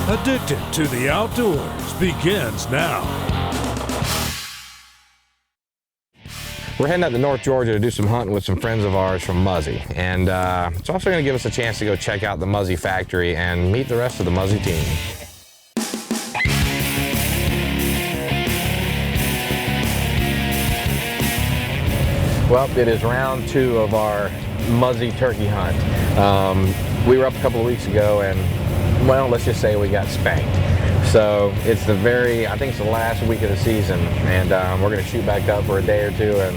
Addicted to the Outdoors begins now. We're heading up to North Georgia to do some hunting with some friends of ours from Muzzy. And it's also going to give us a chance to go check out the Muzzy factory and meet the rest of the Muzzy team. Well, it is round 2 of our Muzzy turkey hunt. We were up a couple of weeks ago and, well, let's just say we got spanked. So it's I think it's the last week of the season, and we're going to shoot back up for a day or two and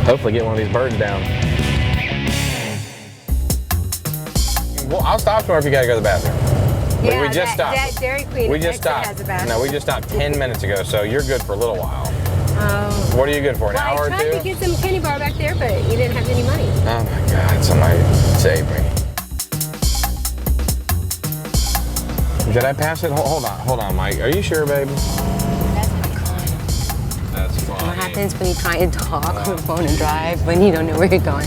hopefully get one of these birds down. Well, I'll stop somewhere if you got to go to the bathroom. Yeah, we just stopped. That Dairy Queen we just stopped. Has a bathroom. No, we just stopped 10 minutes ago, so you're good for a little while. Oh. What are you good for, an hour or two? I tried to get some candy bar back there, but you didn't have any money. Oh my God, somebody save me. Did I pass it? Hold on, Mike. Are you sure, baby? That's funny. What happens when you try and talk on the phone and drive when you don't know where you're going?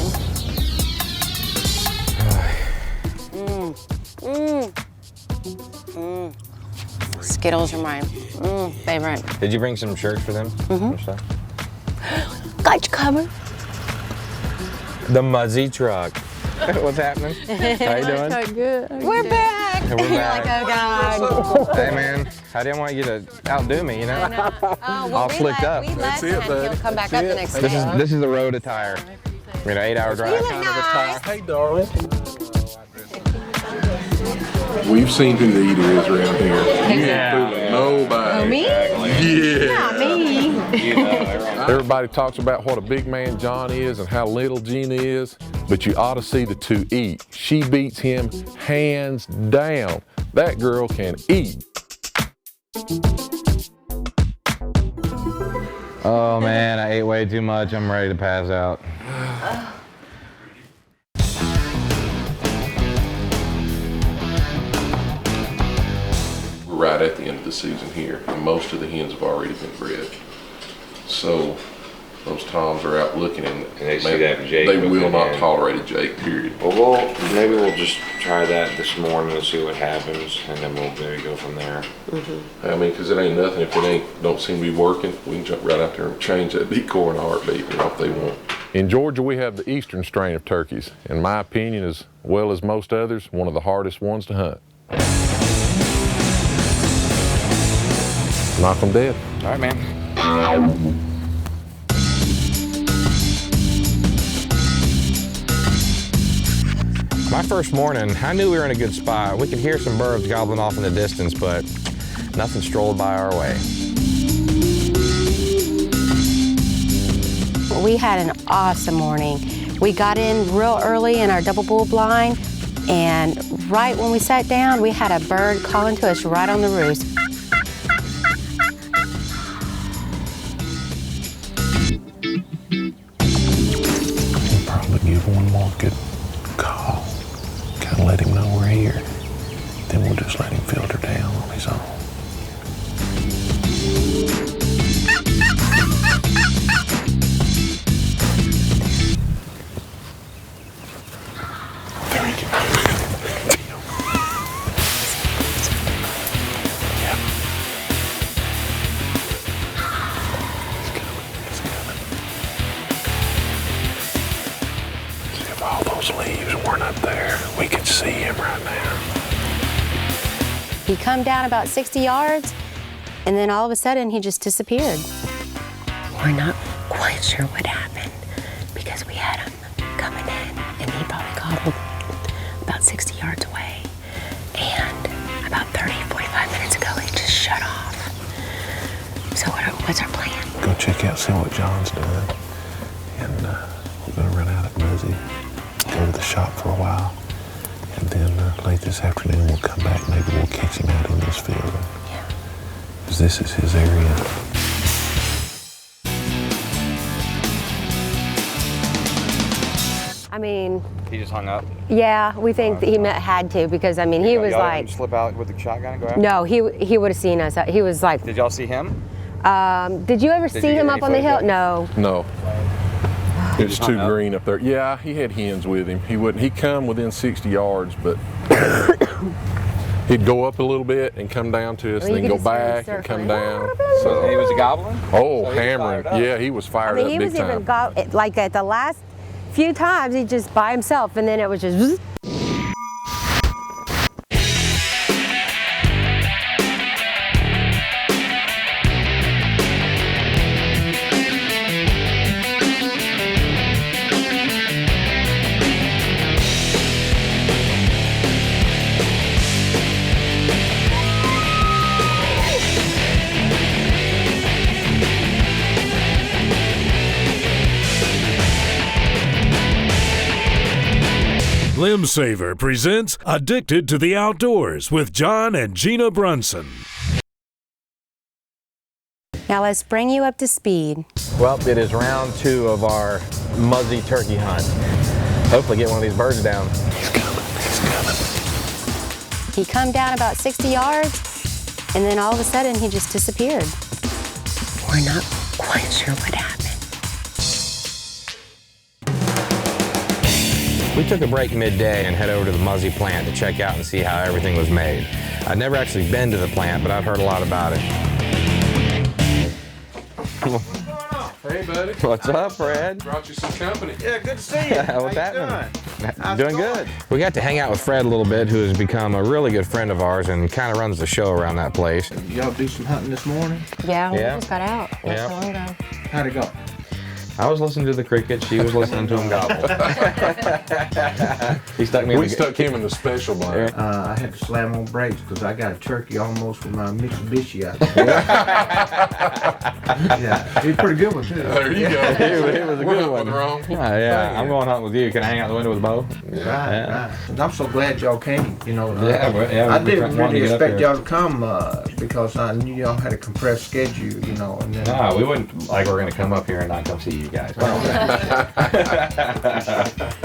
Skittles are my favorite. Did you bring some shirts for them? Mm-hmm. Got you covered. The Muzzy truck. What's happening? How you doing? Good. We're back. We're back. You're like, oh God. Hey man, I didn't want you to outdo me, you know? I know. Well, all slicked up. We left and he'll come back up the next day. This is the road attire. I mean, an 8-hour drive. You look nice. Hey, darling. We've seen who the eater is around here. You ain't fooling nobody. Oh, me? Yeah. Not me. Everybody talks about what a big man Jon is and how little Gina is, but you ought to see the two eat. She beats him hands down. That girl can eat. Oh man, I ate way too much. I'm ready to pass out. We're right at the end of the season here, and most of the hens have already been bred. So those toms are out looking, and they see that Jake they will not in. tolerate a Jake, period. Well, maybe we'll just try that this morning and see what happens, and then we'll maybe go from there. I mean, because it ain't nothing. If it don't seem to be working, we can jump right out there and change that decoy in a heartbeat, you know, if they want. In Georgia, we have the eastern strain of turkeys. In my opinion, as well as most others, one of the hardest ones to hunt. Knock them dead. All right, man. My first morning, I knew we were in a good spot. We could hear some birds gobbling off in the distance, but nothing strolled by our way. We had an awesome morning. We got in real early in our double bull blind, and right when we sat down, we had a bird calling to us right on the roost. We'll probably give one more good call. Kind of let him know we're here. Then we'll just let him filter down on his own. All those leaves weren't up there. We could see him right now. He come down about 60 yards, and then all of a sudden he just disappeared. We're not quite sure what happened because we had him coming in, and he probably gobbled about 60 yards away. And about 30, 45 minutes ago, he just shut off. So what's our plan? Go check out, see what Jon's doing. And we're gonna run out at Muzzy, go to the shop for a while, and then late this afternoon we'll come back. Maybe we'll catch him out in this field. Yeah. Because this is his area. I mean, He just hung up. yeah, we think that he had to because, I mean, he was like, slip out with the shotgun and go after? no, he would have seen us. He was like, Did y'all see him? did you ever see you him get up any on the hill? footage No. No. It's hung too up? green up there. Yeah, he had hens with him. He come within 60 yards, but He'd go up a little bit and come down to us, Well, then you go could just hear him back and come circling. down. So, He was a gobbler? oh, So he was hammering. fired up. Yeah, he was fired I up mean, he big was even time. like at the last few times, he just by himself, and then it was just. Limb Saver presents Addicted to the Outdoors with Jon and Gina Brunson. Now let's bring you up to speed. Well, it is round 2 of our muzzy turkey hunt. Hopefully get one of these birds down. He come down about 60 yards, and then all of a sudden he just disappeared. We're not quite sure what happened. We took a break midday and head over to the Muzzy plant to check out and see how everything was made. I'd never actually been to the plant, but I'd heard a lot about it. Hey, buddy. What's up, Fred? Brought you some company. Yeah, good to see you. What's happening? How's Doing it good. going? We got to hang out with Fred a little bit, who has become a really good friend of ours and kind of runs the show around that place. Y'all do some hunting this morning? Yeah, we Yeah. just got out. Not Yeah. so long ago. How'd it go? I was listening to the crickets, she was listening to him gobble. He stuck me in We the stuck him in the special blind. I had to slam on brakes because I got a turkey almost with my Mitsubishi out there. Yeah, he's a pretty good one too. There you go. It was a We're good hunting one. with Ron. Yeah, I'm going hunting with you. Can I hang out the window with a bow? Right. And I'm so glad y'all came. You know, Yeah, I we didn't wanted to really get up expect here. y'all to come because I knew y'all had a compressed schedule. You know, and then No, we wouldn't like we're gonna come up here and not come see you guys.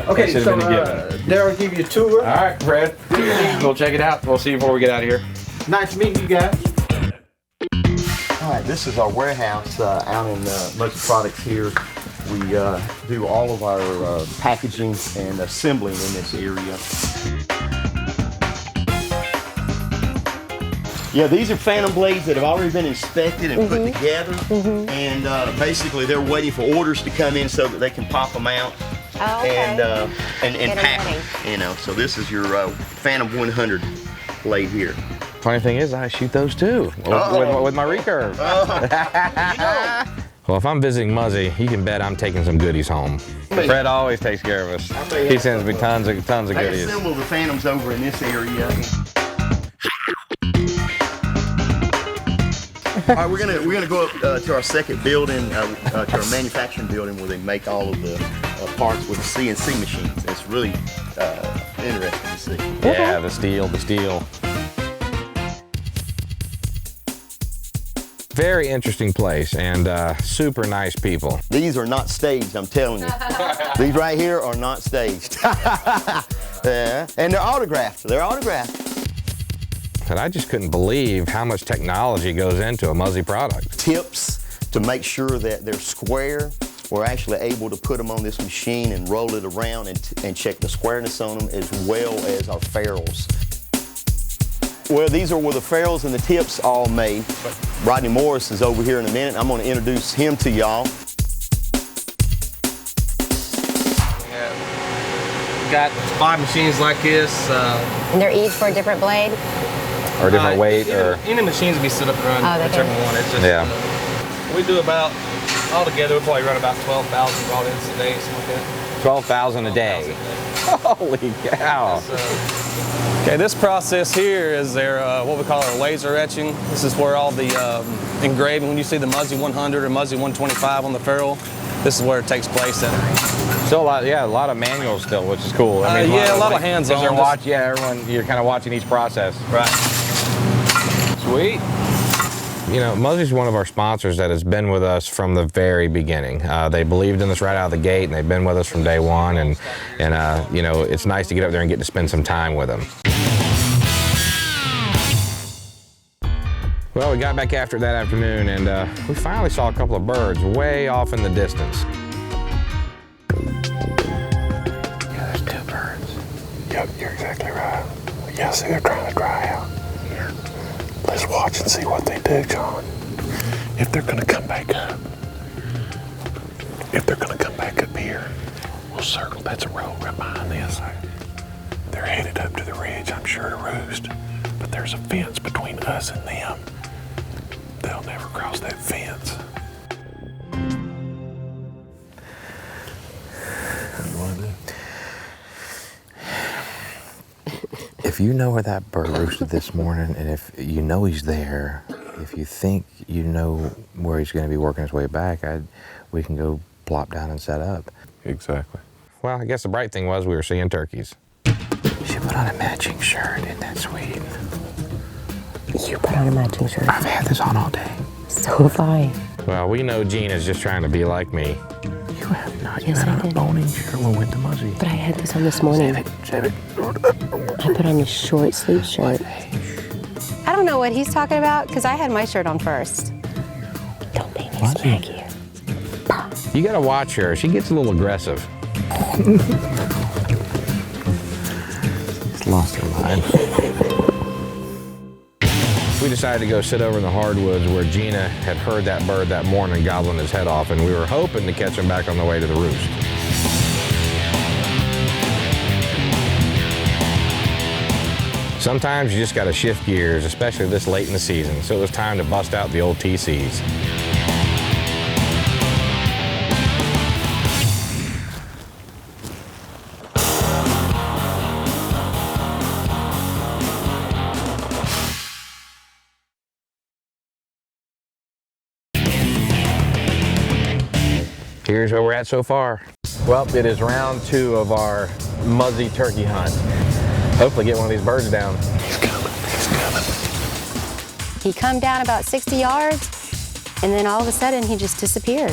okay, should've so been a given. Daryl give you a tour. All right, Fred. We'll check it out. We'll see you before we get out of here. Nice meeting you guys. All right, this is our warehouse out in Muzzy Products here. We do all of our packaging and assembling in this area. Yeah, these are phantom blades that have already been inspected and put together, and basically they're waiting for orders to come in so that they can pop them out Oh, okay. and Get 'em pack ready. them. You know, so this is your Phantom 100 blade here. Funny thing is, I shoot those too with my recurve. Well, if I'm visiting Muzzy, you can bet I'm taking some goodies home. Fred always takes care of us. He sends me tons of They goodies. assemble the Phantoms over in this area. All right, we're gonna go up to our second building, to our manufacturing building where they make all of the parts with the CNC machines. It's really interesting to see. Yeah, the steel. Very interesting place and super nice people. These are not staged, I'm telling you. These right here are not staged. Yeah, and they're autographed. But I just couldn't believe how much technology goes into a Muzzy product. Tips to make sure that they're square. We're actually able to put them on this machine and roll it around and check the squareness on them as well as our ferrules. Well, these are where the ferrules and the tips all made. Rodney Morris is over here in a minute. I'm going to introduce him to y'all. Got 5 machines like this. And they're each for a different blade? Or different weight, or Any machines be set up to run Oh, they whichever can. one. It's just, Yeah. we do about, altogether, we probably run about 12,000 raw ends a day, something like that. 12,000 a day. Holy cow! Okay, this process here is their what we call our laser etching. This is where all the engraving, when you see the Muzzy 100 or Muzzy 125 on the ferrule, this is where it takes place at. Still a lot of manuals still, which is cool. I mean, yeah, a lot of hands-on. Because everyone, you're kind of watching each process. Right. Sweet. You know, Muzzy's one of our sponsors that has been with us from the very beginning. They believed in us right out of the gate, and they've been with us from day one. And you know, it's nice to get up there and get to spend some time with them. Well, we got back after that afternoon, and we finally saw a couple of birds way off in the distance. Yeah, there's 2 birds. Yep, you're exactly right. Yeah, see, they're trying to dry out. Yeah. Let's watch and see what they do, John. If they're gonna come back up. If they're gonna come back up here, we'll circle. That's a road right behind this. They're headed up to the ridge, I'm sure, to roost. But there's a fence between us and them. They'll never cross that fence. What do you want to do? If you know where that bird roosted this morning, and if you know he's there, if you think you know where he's going to be working his way back, we can go plop down and set up. Exactly. Well, I guess the bright thing was we were seeing turkeys. She put on a matching shirt, isn't that sweet? You put on a matching shirt. I've had this on all day. So have I. Well, we know Gina's just trying to be like me. You have not. Yes, you had I on a did. boning shirt when we went to Muzzy. But I had this on this morning. Save it. I put on this short sleeve shirt. I don't know what he's talking about because I had my shirt on first. Don't make me smack you. You gotta watch her. She gets a little aggressive. She's lost her mind. We decided to go sit over in the hardwoods where Gina had heard that bird that morning gobbling his head off, and we were hoping to catch him back on the way to the roost. Sometimes you just gotta shift gears, especially this late in the season, so it was time to bust out the old TCs. Here's where we're at so far. Well, it is round 2 of our Muzzy turkey hunt. Hopefully get one of these birds down. He's coming. He come down about 60 yards, and then all of a sudden he just disappeared.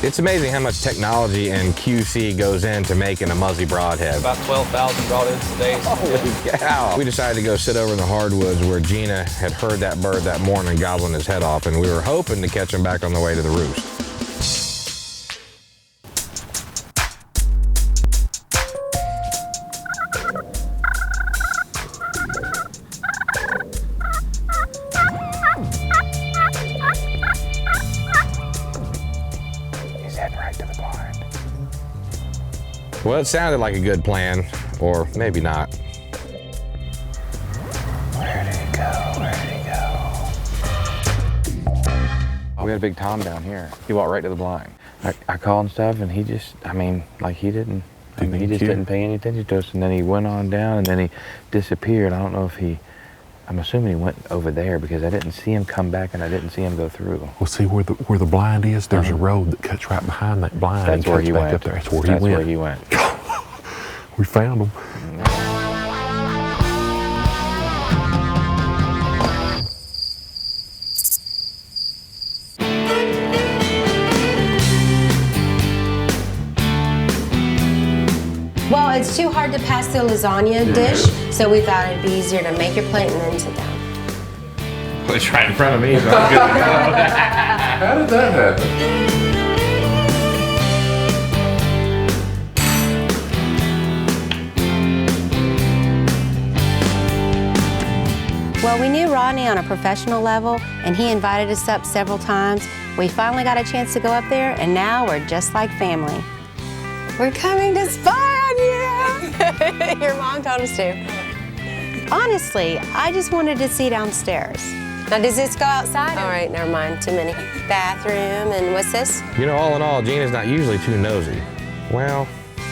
It's amazing how much technology and QC goes into making a Muzzy broadhead. About 12,000 broadheads today. Holy cow! We decided to go sit over in the hardwoods where Gina had heard that bird that morning gobbling his head off, and we were hoping to catch him back on the way to the roost. He's heading right to the blind. Well, it sounded like a good plan, or maybe not. Where did he go? We had a big tom down here. He walked right to the blind. I called and stuff, and he just, he didn't. He just didn't pay any attention to us, and then he went on down, and then he disappeared. I don't know if I'm assuming he went over there because I didn't see him come back, and I didn't see him go through. Well, see where the blind is? There's a road that cuts right behind that blind. That's where he went. Up there. That's where he went. We found him. Well, it's too hard to pass the lasagna dish, so we thought it'd be easier to make your plate and then sit down. Well, it's right in front of me, so I'm good to go. How did that happen? Well, we knew Rodney on a professional level, and he invited us up several times. We finally got a chance to go up there, and now we're just like family. We're coming to spy on you! Your mom told us to. Honestly, I just wanted to see downstairs. Now, does this go outside? All right, never mind, too many. Bathroom, and what's this? You know, all in all, Gina's not usually too nosy. Well,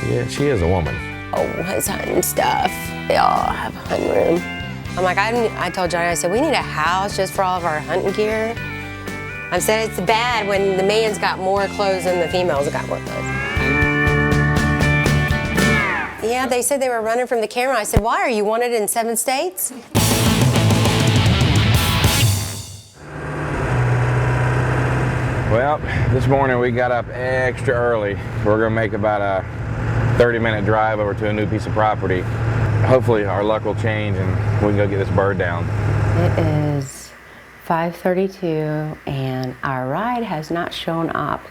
yeah, she is a woman. Oh, it's hunting stuff. They all have a hunting room. I'm like, I told Johnny, I said, we need a house just for all of our hunting gear. I said, it's bad when the man's got more clothes than the female's got more clothes. Yeah, they said they were running from the camera. I said, why? Are you wanted in 7 states? Well, this morning we got up extra early. We're gonna make about a 30-minute drive over to a new piece of property. Hopefully our luck will change and we can go get this bird down. It is 5:32 and our ride has not shown up.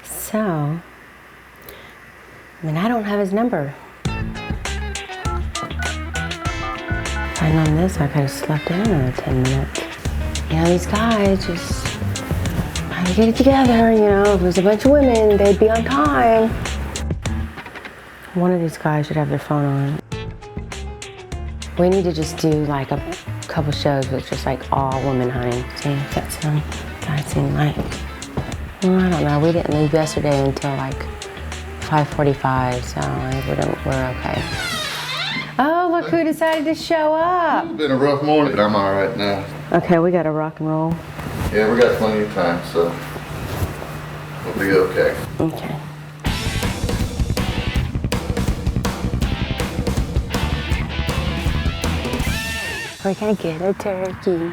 So, I don't have his number. I known this, I could have slept in another 10 minutes. You know, these guys just trying to get it together, you know. If it was a bunch of women, they'd be on time. One of these guys should have their phone on. We need to just do like a couple shows with just like all women hunting. See, that's some guys seem like, well, I don't know. We didn't leave yesterday until like 5:45, so we're okay. Oh, look who decided to show up. It's been a rough morning, but I'm all right now. Okay, we gotta rock and roll. Yeah, we got plenty of time, so we'll be okay. Okay. We're gonna get a turkey.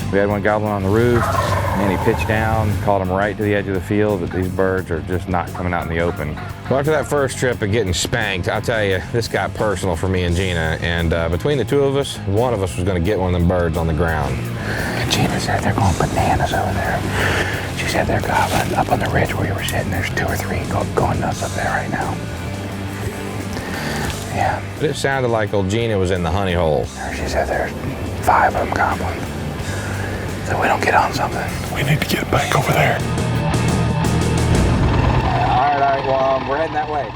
We had one gobbling on the roof, and he pitched down, called him right to the edge of the field, but these birds are just not coming out in the open. Well, after that first trip of getting spanked, I'll tell you, this got personal for me and Gina, and between the two of us, one of us was gonna get one of them birds on the ground. Gina said they're going bananas over there. She said they're gobbling up on the ridge where you were sitting. There's 2 or 3 going nuts up there right now. Yeah. But it sounded like old Gina was in the honey hole. She said there's 5 of them gobbling. So we don't get on something, we need to get back over there. All right, well, we're heading that way.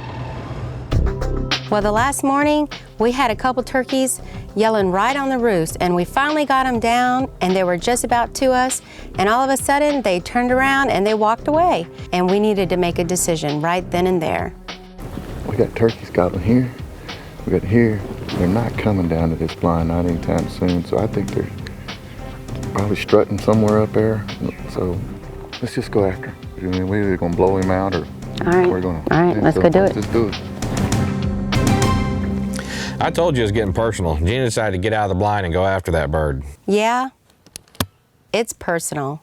Well, the last morning, we had a couple turkeys yelling right on the roost, and we finally got them down, and they were just about to us, and all of a sudden, they turned around and they walked away, and we needed to make a decision right then and there. We got turkeys gobbling here. We got here. They're not coming down to this blind, not anytime soon, so I think they're probably strutting somewhere up there. So let's just go after him. I mean, we're either gonna blow him out or we're gonna. All right, let's go do it. Let's do it. I told you it was getting personal. Gina decided to get out of the blind and go after that bird. Yeah, it's personal.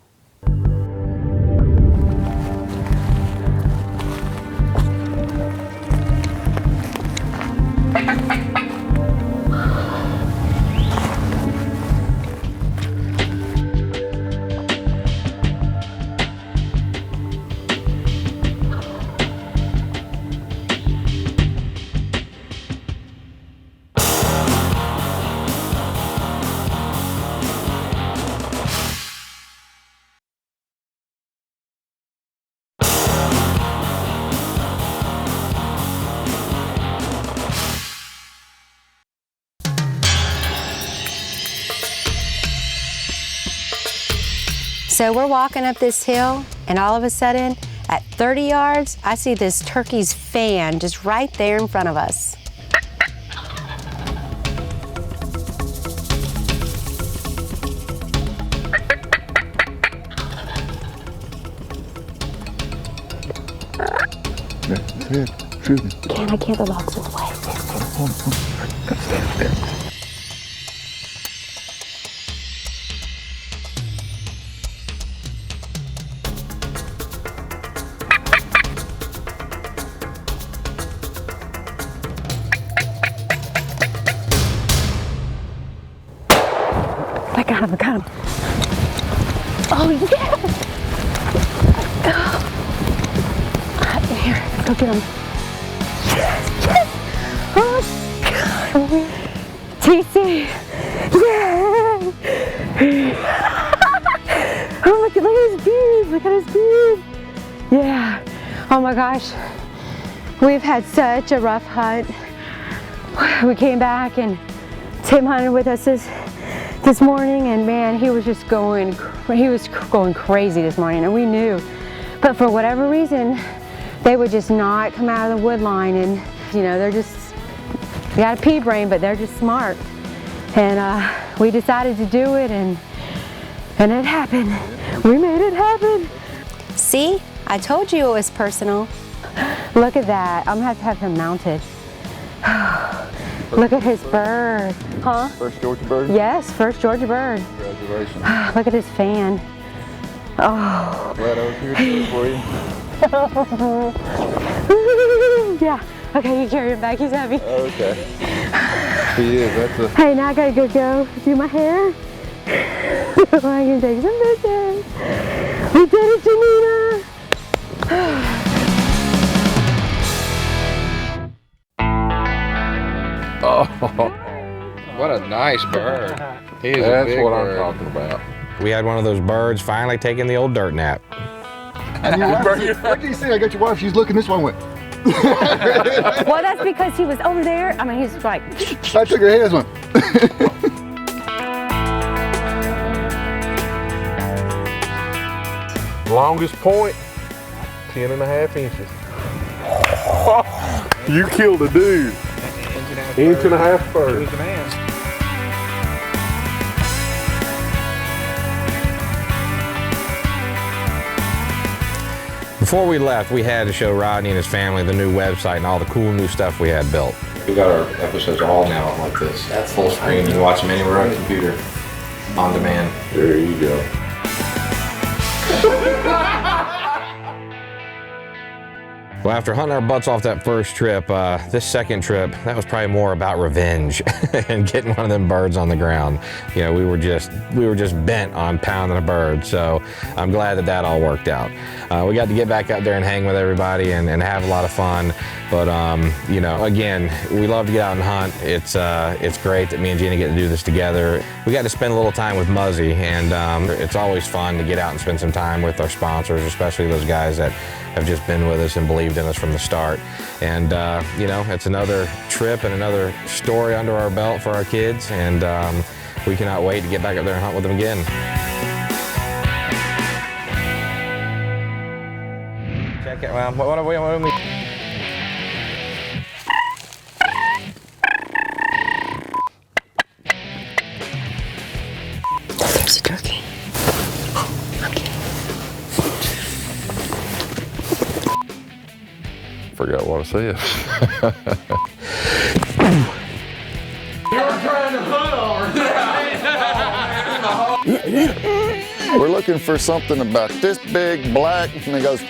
So we're walking up this hill, and all of a sudden, at 30 yards, I see this turkey's fan just right there in front of us. That's it. Shoot him. I can't, the log's in the way. That's it. I got him, I got him. Oh, yeah! Here, go get him. Yes! Oh, God! TC! Yeah! Oh, look at his beard! Look at his beard! Yeah! Oh my gosh. We've had such a rough hunt. We came back and Tim hunted with us this morning, and man, he was just going crazy this morning, and we knew. But for whatever reason, they would just not come out of the wood line, and you know, they got a pea brain, but they're just smart. And we decided to do it, and it happened. We made it happen. See, I told you it was personal. Look at that. I'm gonna have him mounted. Look at his bird. Huh? First Georgia bird? Yes, first Georgia bird. Congratulations. Look at his fan. Oh. Glad I was here to do it for you. Yeah. Okay, you carry him back. He's heavy. Okay. He is. That's a. Hey, now I gotta go do my hair. I'm gonna take some pictures. We did it, Janina. Oh, what a nice bird. He is That's a big what bird. I'm talking about. We had one of those birds finally taking the old dirt nap. And your wife, what did you see? I got your wife. She's looking this way. Went. Well, that's because he was over there. I mean, he's like. I took her head. One. Longest point, 10.5 inches. You killed a dude. Inch and a half bird. Before we left, we had to show Rodney and his family the new website and all the cool new stuff we had built. We got our episodes all now like this. That's full screen. You can watch them anywhere on your computer, on demand. There you go. Well, after hunting our butts off that first trip, this second trip, that was probably more about revenge and getting one of them birds on the ground. You know, we were just bent on pounding a bird, so I'm glad that that all worked out. We got to get back out there and hang with everybody and have a lot of fun. But you know, again, we love to get out and hunt. It's great that me and Gina get to do this together. We got to spend a little time with Muzzy, and it's always fun to get out and spend some time with our sponsors, especially those guys that have just been with us and believed in us from the start. And you know, it's another trip and another story under our belt for our kids, and we cannot wait to get back up there and hunt with them again. Check it. Well, what are we? There's a turkey. Okay. Forgot what I said. We're looking for something about this big, black, and it goes.